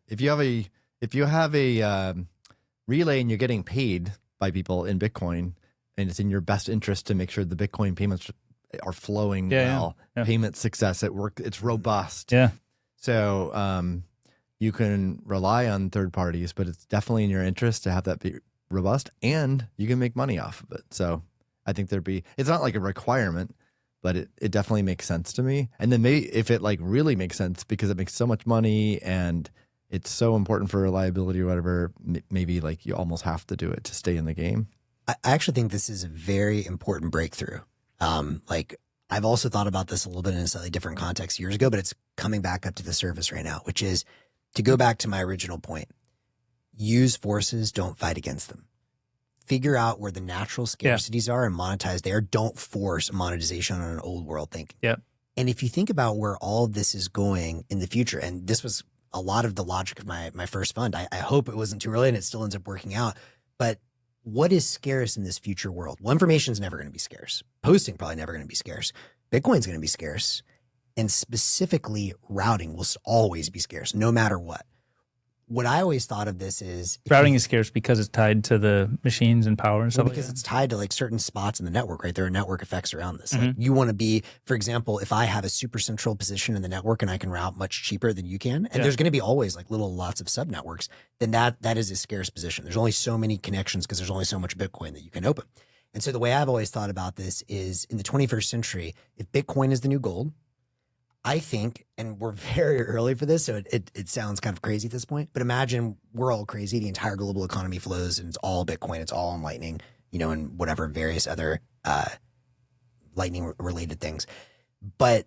if you have a relay and you're getting paid by people in Bitcoin, and it's in your best interest to make sure the Bitcoin payments are flowing well, payment success at work, it's robust. Yeah. So you can rely on third parties, but it's definitely in your interest to have that be robust, and you can make money off of it. So I think it's not like a requirement, but it definitely makes sense to me. And then maybe if it like really makes sense because it makes so much money and it's so important for reliability or whatever, maybe like you almost have to do it to stay in the game. I actually think this is a very important breakthrough. Like I've also thought about this a little bit in a slightly different context years ago, but it's coming back up to the surface right now, which is to go back to my original point. Use forces, don't fight against them. Figure out where the natural scarcities are and monetize there. Don't force monetization on an old world thinking. Yep. And if you think about where all of this is going in the future, and this was a lot of the logic of my first fund, I hope it wasn't too early and it still ends up working out. But what is scarce in this future world? Well, information is never going to be scarce. Posting probably never going to be scarce. Bitcoin's going to be scarce. And specifically routing will always be scarce, no matter what. What I always thought of this is routing is scarce because it's tied to the machines and power and stuff. Because it's tied to like certain spots in the network, right? There are network effects around this. Like you want to be, for example, if I have a super central position in the network and I can route much cheaper than you can, and there's going to be always like lots of sub networks, then that is a scarce position. There's only so many connections because there's only so much Bitcoin that you can open. And so the way I've always thought about this is in the 21st century, if Bitcoin is the new gold, I think, and we're very early for this, so it sounds kind of crazy at this point, but imagine we're all crazy. The entire global economy flows and it's all Bitcoin. It's all on Lightning, and whatever various other Lightning related things. But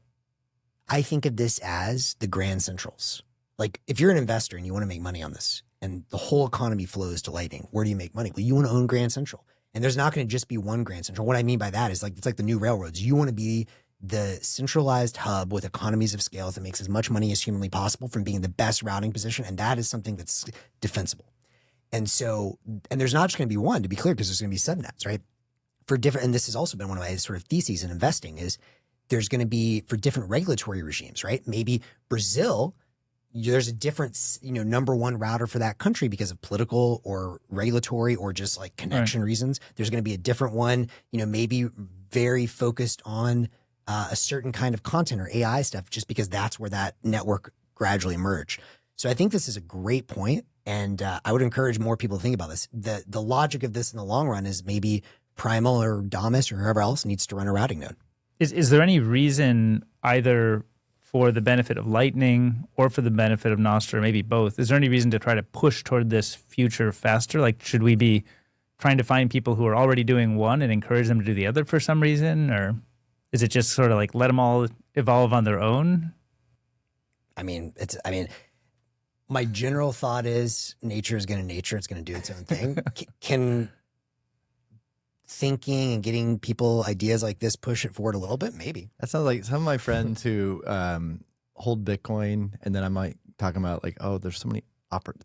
I think of this as the Grand Centrals. Like if you're an investor and you want to make money on this and the whole economy flows to Lightning, where do you make money? Well, you want to own Grand Central. And there's not going to just be one Grand Central. What I mean by that is like, it's like the new railroads. You want to be the centralized hub with economies of scale that makes as much money as humanly possible from being the best routing position. And that is something that's defensible. And so, and there's not just going to be one, to be clear, because there's going to be subnets, right? For different, and this has also been one of my sort of theses in investing is there's going to be for different regulatory regimes, right? Maybe Brazil, there's a different, number one router for that country because of political or regulatory or just like connection reasons. There's going to be a different one, maybe very focused on a certain kind of content or AI stuff, just because that's where that network gradually emerged. So I think this is a great point, and I would encourage more people to think about this. The logic of this in the long run is maybe Primal or Damus or whoever else needs to run a routing node. Is there any reason either for the benefit of Lightning or for the benefit of Nostr, maybe both, is there any reason to try to push toward this future faster? Like, should we be trying to find people who are already doing one and encourage them to do the other for some reason, or is it just sort of like let them all evolve on their own? My general thought is nature is going to nature. It's going to do its own thing. Can thinking and getting people ideas like this push it forward a little bit? Maybe. That sounds like some of my friends who hold Bitcoin, and then I might talk about like, oh, there's so many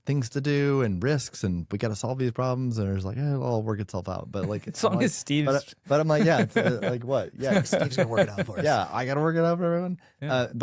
things to do and risks, and we got to solve these problems. And it's like, it'll all work itself out. But like, as long as Steve's, but I'm like, yeah, it's, like what? Yeah, Steve's gonna work it out for us. Yeah, I got to work it out for everyone. Yeah. But